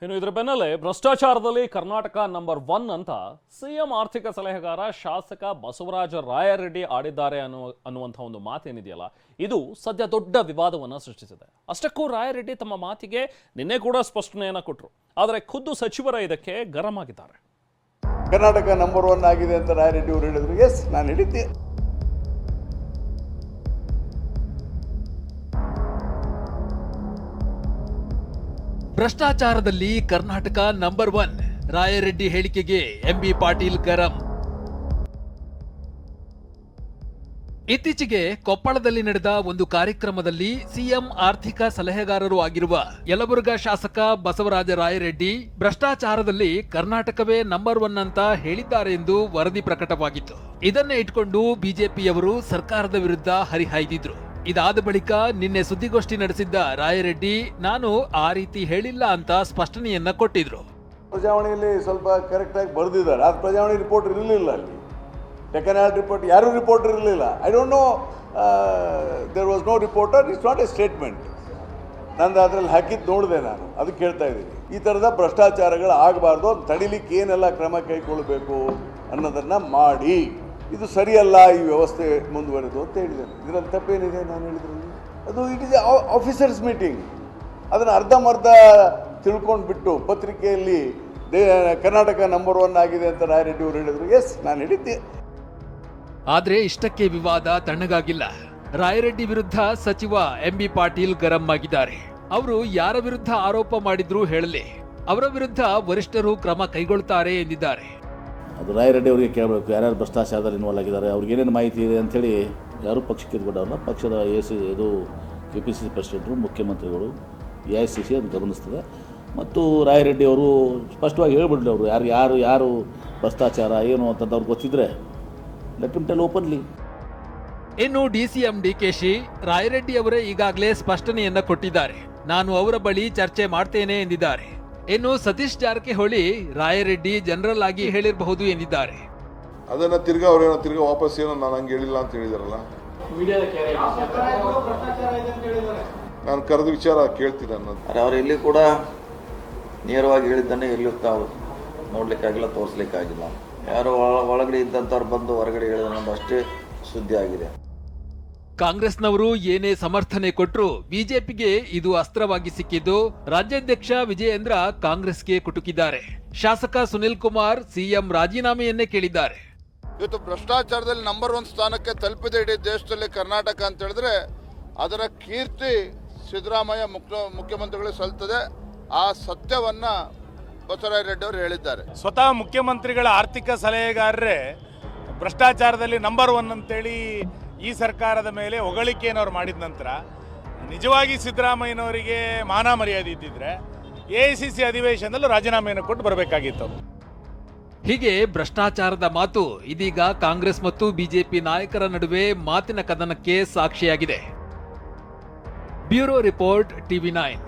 ಇನ್ನು ಇದರ ಬೆನ್ನಲ್ಲೇ ಭ್ರಷ್ಟಾಚಾರದಲ್ಲಿ ಕರ್ನಾಟಕ ನಂಬರ್ 1 ಅಂತ ಸಿಎಂ ಆರ್ಥಿಕ ಸಲಹೆಗಾರ ಶಾಸಕ ಬಸವರಾಜ ರಾಯರೆಡ್ಡಿ ಆಡಿದ್ದಾರೆ ಅನ್ನುವಂಥ ಒಂದು ಮಾತೇನಿದೆಯಲ್ಲ, ಇದು ಸದ್ಯ ದೊಡ್ಡ ವಿವಾದವನ್ನು ಸೃಷ್ಟಿಸಿದೆ. ಅಷ್ಟಕ್ಕೂ ರಾಯರೆಡ್ಡಿ ತಮ್ಮ ಮಾತಿಗೆ ನಿನ್ನೆ ಕೂಡ ಸ್ಪಷ್ಟನೆಯನ್ನು ಕೊಟ್ಟರು. ಆದರೆ ಖುದ್ದು ಸಚಿವರ ಇದಕ್ಕೆ ಗರಂ ಆಗಿದ್ದಾರೆ. ಕರ್ನಾಟಕ ನಂಬರ್ 1 ಆಗಿದೆ ಅಂತ ರಾಯರೆಡ್ಡಿ ಅವರು ಹೇಳಿದ್ರು. ಎಸ್, ನಾನು ಹೇಳಿದ್ದೆ. ಭ್ರಷ್ಟಾಚಾರದಲ್ಲಿ ಕರ್ನಾಟಕ ನಂಬರ್ 1 ರಾಯರೆಡ್ಡಿ ಹೇಳಿಕೆಗೆ ಎಂಬಿ ಪಾಟೀಲ್ ಗರಂ. ಇತ್ತೀಚೆಗೆ ಕೊಪ್ಪಳದಲ್ಲಿ ನಡೆದ ಒಂದು ಕಾರ್ಯಕ್ರಮದಲ್ಲಿ ಸಿಎಂ ಆರ್ಥಿಕ ಸಲಹೆಗಾರರು ಆಗಿರುವ ಯಲಬುರ್ಗಾ ಶಾಸಕ ಬಸವರಾಜ ರಾಯರೆಡ್ಡಿ ಭ್ರಷ್ಟಾಚಾರದಲ್ಲಿ ಕರ್ನಾಟಕವೇ ನಂಬರ್ 1 ಅಂತ ಹೇಳಿದ್ದಾರೆ ಎಂದು ವರದಿ ಪ್ರಕಟವಾಗಿತ್ತು. ಇದನ್ನೇ ಇಟ್ಕೊಂಡು ಬಿಜೆಪಿಯವರು ಸರ್ಕಾರದ ವಿರುದ್ಧ ಹರಿಹಾಯ್ದಿದ್ರು. ಇದಾದ ಬಳಿಕ ನಿನ್ನೆ ಸುದ್ದಿಗೋಷ್ಠಿ ನಡೆಸಿದ್ದ ರಾಯರೆಡ್ಡಿ, ನಾನು ಆ ರೀತಿ ಹೇಳಿಲ್ಲ ಅಂತ ಸ್ಪಷ್ಟನೆಯನ್ನ ಕೊಟ್ಟಿದ್ರು. ಪ್ರಜಾವಾಣಿಯಲ್ಲಿ ಸ್ವಲ್ಪ ಕರೆಕ್ಟ್ ಆಗಿ ಬರೆದಿದ್ದಾರೆ. ಆ ಪ್ರಜಾವಾಣಿ ರಿಪೋರ್ಟ್ ಇರಲಿಲ್ಲ, ಅಲ್ಲಿ ಡೆಕ್ಕನ್ ಹೆರಾಲ್ಡ್ ರಿಪೋರ್ಟ್ ಯಾರು ರಿಪೋರ್ಟ್ ಇರಲಿಲ್ಲ. I don't know, there was no reporter. It's not a statement. ನಂದು ಅದರಲ್ಲಿ ಹಾಕಿದ್ದು ನೋಡಿದೆ, ನಾನು ಅದಕ್ಕೆ ಹೇಳ್ತಾ ಇದ್ದೀನಿ. ಈ ಥರದ ಭ್ರಷ್ಟಾಚಾರಗಳು ಆಗಬಾರ್ದು, ತಡಿಲಿಕ್ಕೆ ಏನೆಲ್ಲ ಕ್ರಮ ಕೈಗೊಳ್ಳಬೇಕು ಅನ್ನೋದನ್ನು ಮಾಡಿ. ಇದು ಸರಿಯಲ್ಲ, ಈ ವ್ಯವಸ್ಥೆ ಮುಂದುವರೆದು ಅಂತ ಹೇಳಿದ್ದೇನೆ. ಇದರಲ್ಲಿ ತಪ್ಪೇನಿದೆ ನಾನು ಹೇಳಿದ್ರಲ್ಲಿ? ಅದು ಇಟ್ ಇಸ್ ಆಫೀಸರ್ಸ್ ಮೀಟಿಂಗ್. ಅದನ್ನು ಅರ್ಧಂಬರ್ಧ ತಿಳ್ಕೊಂಡ್ಬಿಟ್ಟು ಪತ್ರಿಕೆಯಲ್ಲಿ ಕರ್ನಾಟಕ ನಂಬರ್ 1 ಆಗಿದೆ ಅಂತ ರಾಯರೆಡ್ಡಿ ಅವರು ಹೇಳಿದ್ರು. ಎಸ್, ನಾನು ಹೇಳಿದ್ದೆ. ಆದ್ರೆ ಇಷ್ಟಕ್ಕೆ ವಿವಾದ ತಣ್ಣಗಾಗಿಲ್ಲ. ರಾಯರೆಡ್ಡಿ ವಿರುದ್ಧ ಸಚಿವ ಎಂಬಿ ಪಾಟೀಲ್ ಗರಂ ಆಗಿದ್ದಾರೆ. ಅವರು ಯಾರ ವಿರುದ್ಧ ಆರೋಪ ಮಾಡಿದ್ರು ಹೇಳಲಿ, ಅವರ ವಿರುದ್ಧ ವರಿಷ್ಠರು ಕ್ರಮ ಕೈಗೊಳ್ತಾರೆ ಎಂದಿದ್ದಾರೆ. ಅದು ರಾಯರೆಡ್ಡಿ ಅವರಿಗೆ ಕೇಳಬೇಕು, ಯಾರ್ಯಾರು ಭ್ರಷ್ಟಾಚಾರದಲ್ಲಿ ಇನ್ವಾಲ್ವ್ ಆಗಿದ್ದಾರೆ, ಅವ್ರಿಗೆ ಏನೇನು ಮಾಹಿತಿ ಇದೆ ಅಂಥೇಳಿ. ಯಾರು ಪಕ್ಷಕ್ಕೆ ಇದ್ಬಿಟ್ಟವ್ರನ್ನ ಪಕ್ಷದ ಇದು KPCC ಪ್ರೆಸಿಡೆಂಟರು, ಮುಖ್ಯಮಂತ್ರಿಗಳು, AICC ಅದು ಗಮನಿಸ್ತದೆ. ಮತ್ತು ರಾಯರೆಡ್ಡಿ ಅವರು ಸ್ಪಷ್ಟವಾಗಿ ಹೇಳ್ಬಿಡ್ಲಿ, ಅವರು ಯಾರು ಭ್ರಷ್ಟಾಚಾರ ಏನು ಅಂತಂದು ಅವ್ರಿಗೆ ಗೊತ್ತಿದ್ರೆ ಲೆಟ್ ಹಿಮ್ ಟೆಲ್ ಓಪನ್ಲಿ. ಇನ್ನು DCM DKC ರಾಯರೆಡ್ಡಿ ಅವರೇ ಈಗಾಗಲೇ ಸ್ಪಷ್ಟನೆಯನ್ನ ಕೊಟ್ಟಿದ್ದಾರೆ. ನಾನು ಅವರ ಬಳಿ ಚರ್ಚೆ ಮಾಡ್ತೇನೆ ಎಂದಿದ್ದಾರೆ. ಇನ್ನು ಸತೀಶ್ ಜಾರಕಿಹೊಳಿ ರಾಯರೆಡ್ಡಿ ಜನರಲ್ ಆಗಿ ಹೇಳಿರಬಹುದು ಎಂದಿದ್ದಾರೆ. ಅದನ್ನ ತಿರ್ಗಾ ವಾಪಸ್ ಏನೋ ನಾನು ಹಂಗೆ ಹೇಳಿಲ್ಲ ಅಂತ ಹೇಳಿದಾರಲ್ಲ, ನಾನು ಕರೆದ ವಿಚಾರ ಕೇಳ್ತೀನಿ ಅನ್ನೋದು. ಅವ್ರು ಎಲ್ಲಿ ಕೂಡ ನೇರವಾಗಿ ಹೇಳಿದ್ದನ್ನೇ ಎಲ್ಲಿಯೂ ತಾವು ನೋಡ್ಲಿಕ್ಕಾಗಿಲ್ಲ, ತೋರಿಸ್ಲಿಕ್ಕಾಗಿಲ್ಲ. ಯಾರೋ ಒಳಗಡೆ ಇದ್ದಂಥವ್ರು ಬಂದು ಹೊರಗಡೆ ಹೇಳಿದ ಅಷ್ಟೇ ಸುದ್ದಿ ಆಗಿದೆ. ಕಾಂಗ್ರೆಸ್ನವರು ಏನೇ ಸಮರ್ಥನೆ ಕೊಟ್ಟರು ಬಿಜೆಪಿಗೆ ಇದು ಅಸ್ತ್ರವಾಗಿ ಸಿಕ್ಕಿದ್ದು. ರಾಜ್ಯಾಧ್ಯಕ್ಷ ವಿಜಯೇಂದ್ರ ಕಾಂಗ್ರೆಸ್ಗೆ ಕುಟುಕಿದ್ದಾರೆ. ಶಾಸಕ ಸುನಿಲ್ ಕುಮಾರ್ ಸಿಎಂ ರಾಜೀನಾಮೆಯನ್ನೇ ಕೇಳಿದ್ದಾರೆ. ಇವತ್ತು ಭ್ರಷ್ಟಾಚಾರದಲ್ಲಿ ನಂಬರ್ 1 ಸ್ಥಾನಕ್ಕೆ ತಲುಪಿದೆ ಇಡೀ ದೇಶದಲ್ಲಿ ಕರ್ನಾಟಕ ಅಂತ ಹೇಳಿದ್ರೆ ಅದರ ಕೀರ್ತಿ ಸಿದ್ದರಾಮಯ್ಯ ಮುಖ್ಯಮಂತ್ರಿಗಳಿಗೆ ಸಲ್ತದೆ. ಆ ಸತ್ಯವನ್ನ ಬಸವರಾಜ ರೆಡ್ಡಿ ಅವರು ಹೇಳಿದ್ದಾರೆ. ಸ್ವತಃ ಮುಖ್ಯಮಂತ್ರಿಗಳ ಆರ್ಥಿಕ ಸಲಹೆಗಾರರೇ ಭ್ರಷ್ಟಾಚಾರದಲ್ಲಿ ನಂಬರ್ 1 ಅಂತೇಳಿ ಈ ಸರ್ಕಾರದ ಮೇಲೆ ಹೊಗಳಿಕೆಯನ್ನು ಮಾಡಿದ ನಂತರ ನಿಜವಾಗಿ ಸಿದ್ದರಾಮಯ್ಯನವರಿಗೆ ಮಾನ ಮರ್ಯಾದೆ ಇದ್ದಿದ್ರೆ AICC ಅಧಿವೇಶನದಲ್ಲೂ ರಾಜೀನಾಮೆಯನ್ನು ಕೊಟ್ಟು ಬರಬೇಕಾಗಿತ್ತು. ಹೀಗೆ ಭ್ರಷ್ಟಾಚಾರದ ಮಾತು ಇದೀಗ ಕಾಂಗ್ರೆಸ್ ಮತ್ತು ಬಿಜೆಪಿ ನಾಯಕರ ನಡುವೆ ಮಾತಿನ ಕದನಕ್ಕೆ ಸಾಕ್ಷಿಯಾಗಿದೆ. Bureau report, TV9.